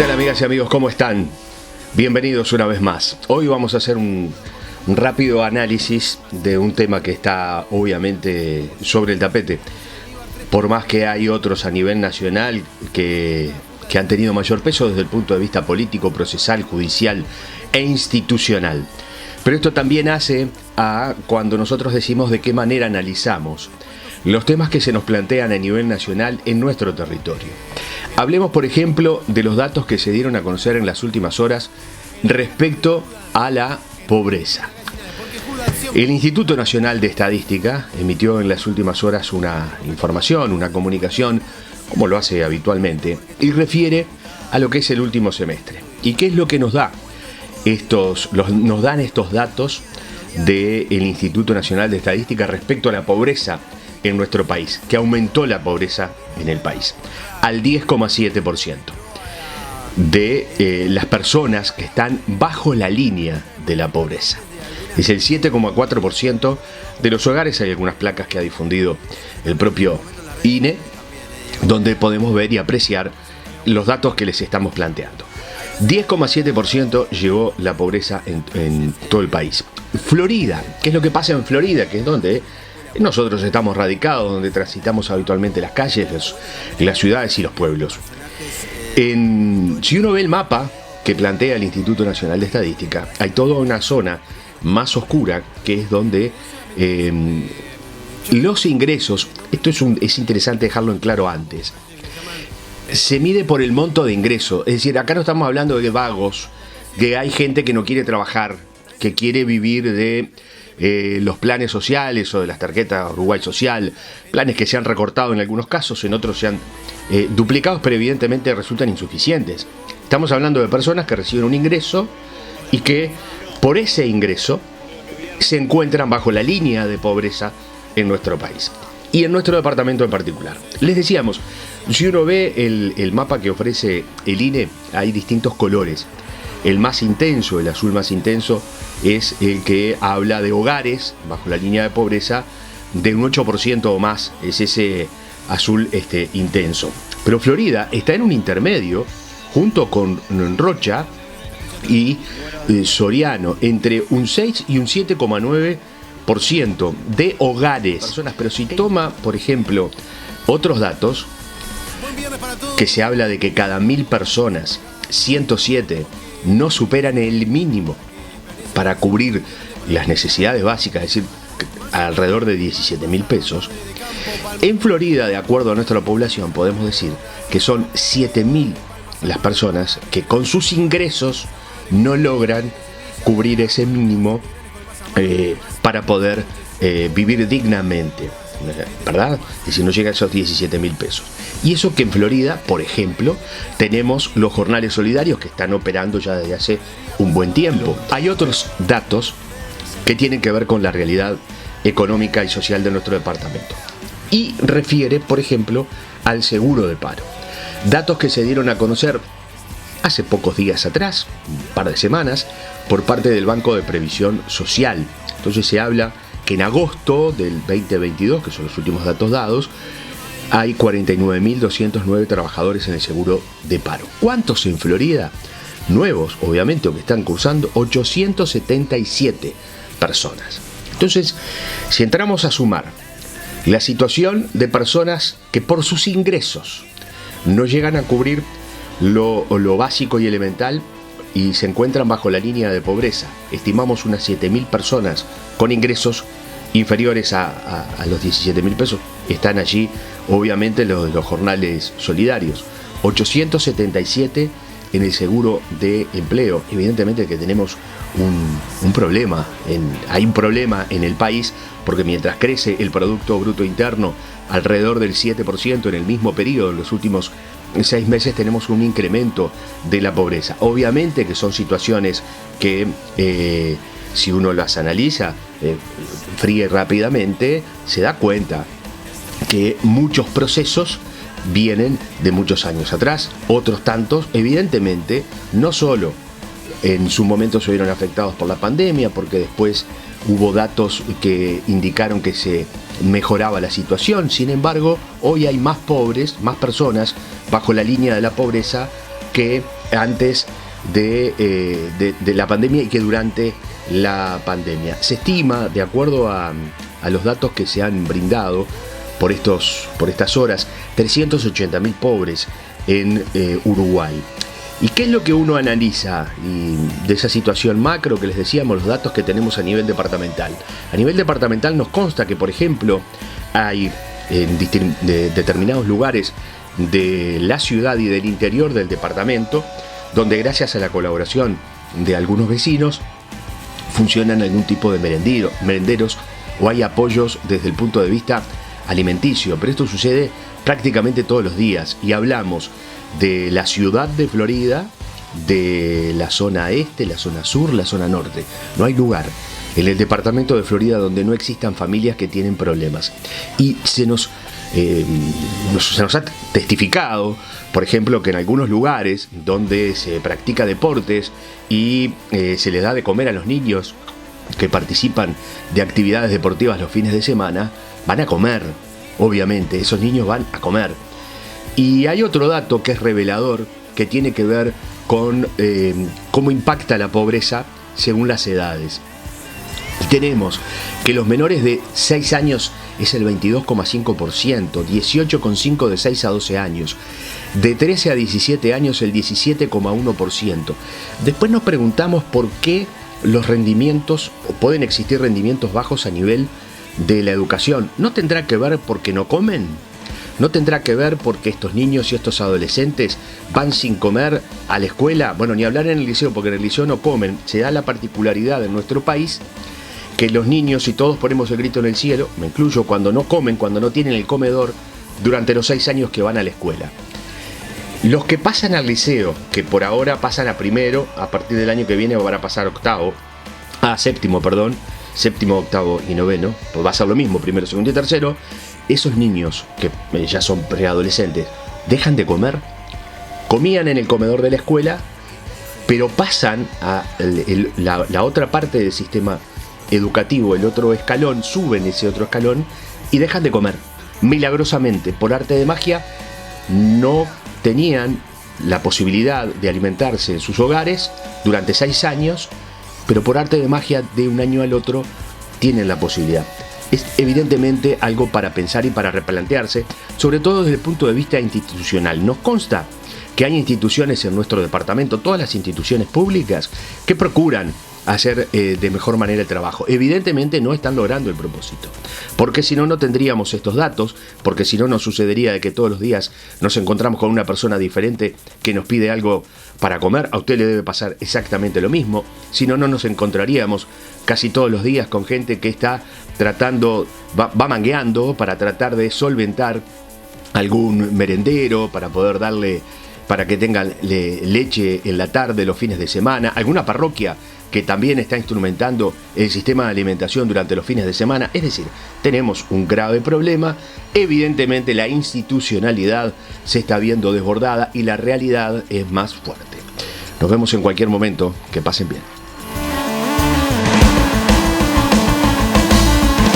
tal, amigas y amigos? ¿Cómo están? Bienvenidos una vez más. Hoy vamos a hacer un rápido análisis de un tema que está obviamente sobre el tapete. Por más que hay otros a nivel nacional que han tenido mayor peso desde el punto de vista político, procesal, judicial e institucional. Pero esto también hace a cuando nosotros decimos de qué manera analizamos los temas que se nos plantean a nivel nacional en nuestro territorio. Hablemos, por ejemplo, de los datos que se dieron a conocer en las últimas horas respecto a la pobreza. El Instituto Nacional de Estadística emitió en las últimas horas una información, una comunicación, como lo hace habitualmente, y refiere a lo que es el último semestre. ¿Y qué es lo que nos da? Nos dan estos datos del Instituto Nacional de Estadística respecto a la pobreza en nuestro país, que aumentó la pobreza en el país al 10,7% de las personas que están bajo la línea de la pobreza. Es el 7,4% de los hogares. Hay algunas placas que ha difundido el propio INE, donde podemos ver y apreciar los datos que les estamos planteando. 10,7% llegó la pobreza en todo el país. Florida, ¿qué es lo que pasa en Florida? Que es donde nosotros estamos radicados, donde transitamos habitualmente las calles, las ciudades y los pueblos. Si uno ve el mapa que plantea el Instituto Nacional de Estadística, hay toda una zona más oscura que es donde los ingresos, esto es interesante dejarlo en claro antes, se mide por el monto de ingreso. Es decir, acá no estamos hablando de vagos, que hay gente que no quiere trabajar, que quiere vivir de los planes sociales o de las tarjetas Uruguay Social, planes que se han recortado en algunos casos, en otros se han duplicado, pero evidentemente resultan insuficientes. Estamos hablando de personas que reciben un ingreso y que por ese ingreso se encuentran bajo la línea de pobreza en nuestro país y en nuestro departamento en particular. Les decíamos, si uno ve el mapa que ofrece el INE, hay distintos colores. El más intenso, el azul más intenso, es el que habla de hogares bajo la línea de pobreza de un 8% o más, es ese azul intenso. Pero Florida está en un intermedio, junto con Rocha y Soriano, entre un 6 y un 7,9% de hogares. Pero si toma, por ejemplo, otros datos, que se habla de que cada 1000 personas, 107 no superan el mínimo para cubrir las necesidades básicas, es decir, alrededor de 17.000 pesos. En Florida, de acuerdo a nuestra población, podemos decir que son 7.000 las personas que con sus ingresos no logran cubrir ese mínimo para poder vivir dignamente, ¿verdad? Es decir, no llega a esos 17.000 pesos. Y eso que en Florida, por ejemplo, tenemos los jornales solidarios que están operando ya desde hace un buen tiempo. Hay otros datos que tienen que ver con la realidad económica y social de nuestro departamento. Y refiere, por ejemplo, al seguro de paro. Datos que se dieron a conocer hace pocos días atrás, un par de semanas, por parte del Banco de Previsión Social. Entonces se habla que en agosto del 2022, que son los últimos datos dados, hay 49.209 trabajadores en el seguro de paro. ¿Cuántos en Florida? Nuevos, obviamente, o que están cursando, 877 personas. Entonces, si entramos a sumar la situación de personas que por sus ingresos no llegan a cubrir lo básico y elemental y se encuentran bajo la línea de pobreza, estimamos unas 7.000 personas con ingresos inferiores a los 17.000 pesos, están allí obviamente los jornales solidarios. 877 en el seguro de empleo. Evidentemente que tenemos un problema, hay un problema en el país, porque mientras crece el Producto Bruto Interno alrededor del 7% en el mismo periodo, en los últimos 6 meses, tenemos un incremento de la pobreza. Obviamente que son situaciones que si uno las analiza fría y rápidamente, se da cuenta que muchos procesos vienen de muchos años atrás, otros tantos evidentemente no solo en su momento se vieron afectados por la pandemia, porque después hubo datos que indicaron que se mejoraba la situación. Sin embargo, hoy hay más pobres, más personas bajo la línea de la pobreza que antes de la pandemia y que durante la pandemia. Se estima, de acuerdo a los datos que se han brindado por estas horas, 380.000 pobres en Uruguay. ¿Y qué es lo que uno analiza de esa situación macro que les decíamos, los datos que tenemos a nivel departamental? A nivel departamental nos consta que, por ejemplo, hay en determinados lugares de la ciudad y del interior del departamento, donde gracias a la colaboración de algunos vecinos funcionan algún tipo de merenderos o hay apoyos desde el punto de vista alimenticio, pero esto sucede prácticamente todos los días y hablamos de la ciudad de Florida, de la zona este, la zona sur, la zona norte. No hay lugar en el departamento de Florida donde no existan familias que tienen problemas. Y se nos ha testificado, por ejemplo, que en algunos lugares donde se practica deportes y se les da de comer a los niños que participan de actividades deportivas los fines de semana, van a comer, obviamente, esos niños van a comer. Y hay otro dato que es revelador, que tiene que ver con cómo impacta la pobreza según las edades. Y tenemos que los menores de 6 años es el 22,5%, 18,5% de 6 a 12 años, de 13 a 17 años el 17,1%. Después nos preguntamos por qué los rendimientos, o pueden existir rendimientos bajos a nivel de la educación. ¿No tendrá que ver porque no comen? ¿No tendrá que ver porque estos niños y estos adolescentes van sin comer a la escuela? Bueno, ni hablar en el liceo, porque en el liceo no comen. Se da la particularidad en nuestro país que los niños, y todos ponemos el grito en el cielo, me incluyo, cuando no comen, cuando no tienen el comedor, durante los 6 años que van a la escuela. Los que pasan al liceo, que por ahora pasan a primero, a partir del año que viene van a pasar a séptimo, octavo y noveno, pues va a ser lo mismo, primero, segundo y tercero. Esos niños que ya son preadolescentes, dejan de comer, comían en el comedor de la escuela, pero pasan a la otra parte del sistema educativo, el otro escalón, suben ese otro escalón y dejan de comer. Milagrosamente, por arte de magia, no tenían la posibilidad de alimentarse en sus hogares durante 6 años, pero por arte de magia de un año al otro tienen la posibilidad. Es evidentemente algo para pensar y para replantearse, sobre todo desde el punto de vista institucional. Nos consta que hay instituciones en nuestro departamento, todas las instituciones públicas, que procuran hacer de mejor manera el trabajo. Evidentemente no están logrando el propósito, porque si no, no tendríamos estos datos, porque si no, nos sucedería de que todos los días nos encontramos con una persona diferente que nos pide algo para comer. A usted le debe pasar exactamente lo mismo. Si no, no nos encontraríamos casi todos los días con gente que está tratando, va mangueando para tratar de solventar algún merendero, para poder darle, para que tengan leche en la tarde, los fines de semana, alguna parroquia que también está instrumentando el sistema de alimentación durante los fines de semana. Es decir, tenemos un grave problema. Evidentemente la institucionalidad se está viendo desbordada y la realidad es más fuerte. Nos vemos en cualquier momento. Que pasen bien.